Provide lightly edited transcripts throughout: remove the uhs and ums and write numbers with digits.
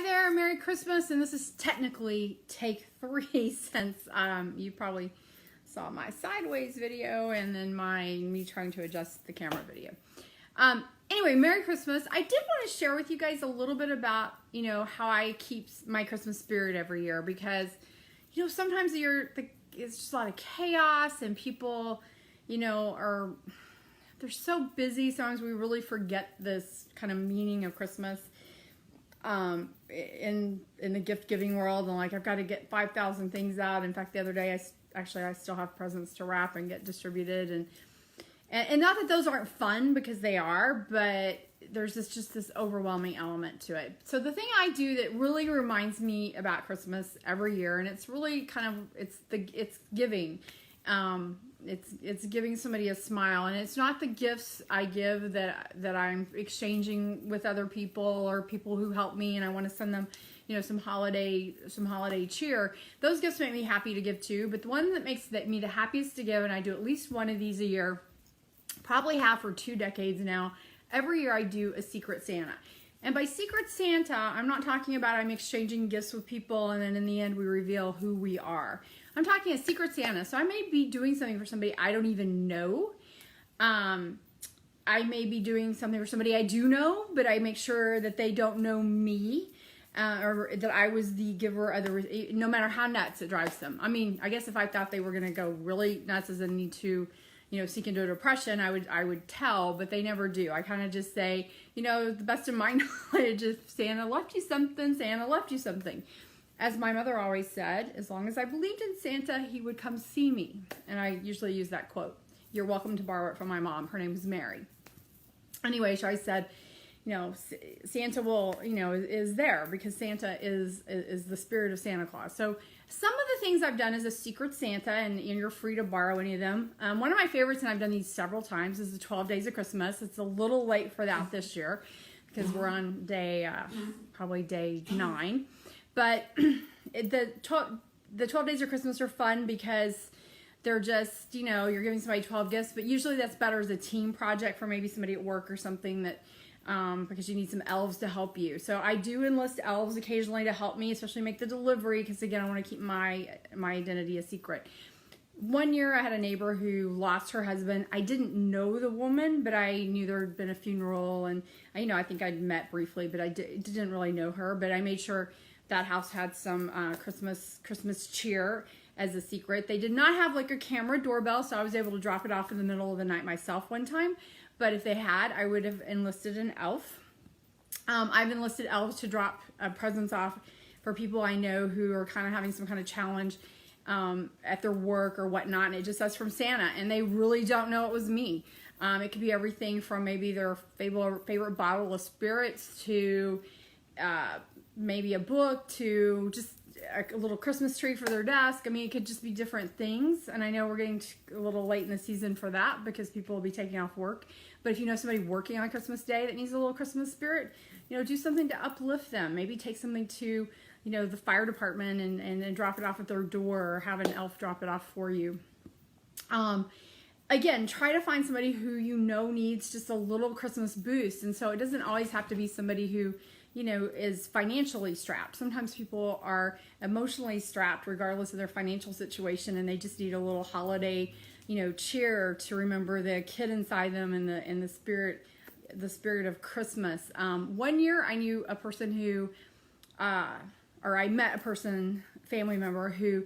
Hi there, Merry Christmas, and this is technically take 3 since you probably saw my sideways video and then me trying to adjust the camera video. Anyway, Merry Christmas. I did want to share with you guys a little bit about, how I keep my Christmas spirit every year because, sometimes it's just a lot of chaos and people, they're so busy. Sometimes we really forget this kind of meaning of Christmas. In the gift giving world, and I've got to get 5,000 things out. In fact, the other day I still have presents to wrap and get distributed, and not that those aren't fun, because they are, but there's just this overwhelming element to it. So the thing I do that really reminds me about Christmas every year, and it's really it's giving. It's giving somebody a smile, and it's not the gifts I give that I'm exchanging with other people or people who help me and I want to send them, some holiday cheer. Those gifts make me happy to give too, but the one that makes me the happiest to give, and I do at least one of these a year, probably have for 2 decades now. Every year I do a Secret Santa. And by Secret Santa, I'm not talking about I'm exchanging gifts with people and then in the end we reveal who we are. I'm talking a Secret Santa. So I may be doing something for somebody I don't even know. I may be doing something for somebody I do know, but I make sure that they don't know me, or that I was the giver of no matter how nuts it drives them. I mean, I guess if I thought they were going to go really nuts as in need to, seek into a depression, I would tell, but they never do. I kind of just say, the best of my knowledge, if Santa left you something, Santa left you something. As my mother always said, as long as I believed in Santa, he would come see me. And I usually use that quote. You're welcome to borrow it from my mom. Her name is Mary. Anyway, so I said, Santa will, is there because Santa is the spirit of Santa Claus. So some of the things I've done as a Secret Santa, and you're free to borrow any of them. One of my favorites, and I've done these several times, is the 12 Days of Christmas. It's a little late for that this year because we're on probably day 9. But the 12 Days of Christmas are fun because they're just, you're giving somebody 12 gifts, but usually that's better as a team project for maybe somebody at work or something that, because you need some elves to help you. So I do enlist elves occasionally to help me, especially make the delivery, because again, I want to keep my identity a secret. One year I had a neighbor who lost her husband. I didn't know the woman, but I knew there had been a funeral, and I think I'd met briefly, but I didn't really know her, but I made sure that house had some Christmas cheer as a secret. They did not have a camera doorbell, so I was able to drop it off in the middle of the night myself one time. But if they had, I would have enlisted an elf. I've enlisted elves to drop presents off for people I know who are kind of having some kind of challenge at their work or whatnot, and it just says from Santa, and they really don't know it was me. It could be everything from maybe their favorite bottle of spirits to maybe a book to just a little Christmas tree for their desk. I mean, it could just be different things. And I know we're getting a little late in the season for that because people will be taking off work. But if you know somebody working on Christmas Day that needs a little Christmas spirit, do something to uplift them. Maybe take something to, the fire department and drop it off at their door, or have an elf drop it off for you. Again, try to find somebody who needs just a little Christmas boost. And so it doesn't always have to be somebody who is financially strapped. Sometimes people are emotionally strapped regardless of their financial situation, and they just need a little holiday, cheer to remember the kid inside them and the spirit of Christmas. One year I knew a person who, or I met a family member who,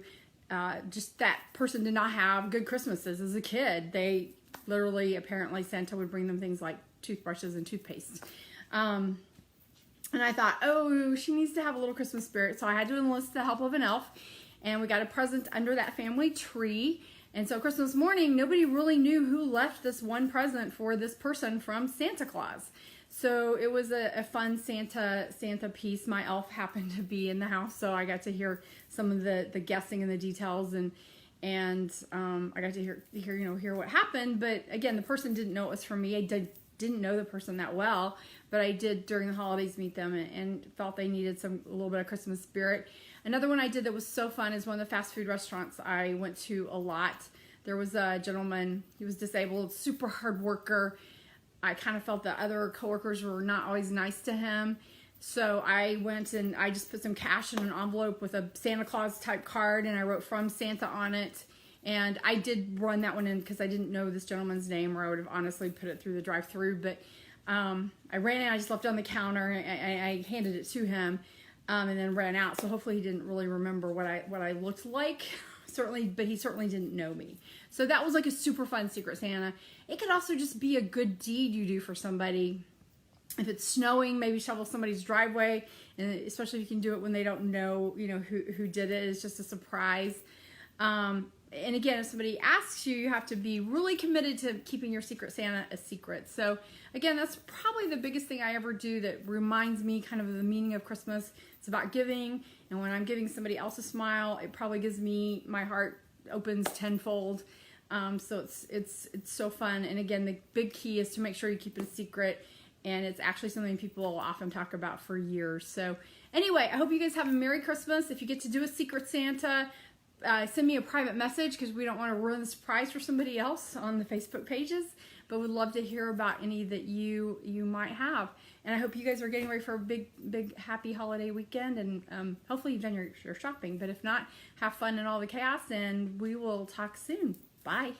just that person did not have good Christmases as a kid. They literally, apparently Santa would bring them things like toothbrushes and toothpaste. And I thought, oh, she needs to have a little Christmas spirit. So I had to enlist the help of an elf. And we got a present under that family tree. And so Christmas morning, nobody really knew who left this one present for this person from Santa Claus. So it was a fun Santa piece. My elf happened to be in the house, so I got to hear some of the guessing and the details, and I got to hear what happened. But again, the person didn't know it was from me. I didn't know the person that well, but I did during the holidays meet them and felt they needed a little bit of Christmas spirit. Another one I did that was so fun is one of the fast food restaurants I went to a lot. There was a gentleman, he was disabled, super hard worker. I kind of felt that other coworkers were not always nice to him. So I went and I just put some cash in an envelope with a Santa Claus type card, and I wrote "From Santa" on it. And I did run that one in because I didn't know this gentleman's name, or I would have honestly put it through the drive-through. But I ran in, I just left it on the counter, and I handed it to him, and then ran out. So hopefully he didn't really remember what I looked like, but he certainly didn't know me. So that was like a super fun Secret Santa. It could also just be a good deed you do for somebody. If it's snowing, maybe shovel somebody's driveway, and especially if you can do it when they don't know, who did it. It's just a surprise. And again, if somebody asks you, you have to be really committed to keeping your Secret Santa a secret. So again, that's probably the biggest thing I ever do that reminds me kind of the meaning of Christmas. It's about giving, and when I'm giving somebody else a smile, it probably gives me, my heart opens tenfold. So it's so fun. And again, the big key is to make sure you keep it a secret, and it's actually something people often talk about for years. So anyway, I hope you guys have a Merry Christmas. If you get to do a Secret Santa, send me a private message, because we don't want to ruin the surprise for somebody else on the Facebook pages, but would love to hear about any that you might have. And I hope you guys are getting ready for a big happy holiday weekend, and hopefully you've done your shopping. But if not, have fun in all the chaos, and we will talk soon. Bye.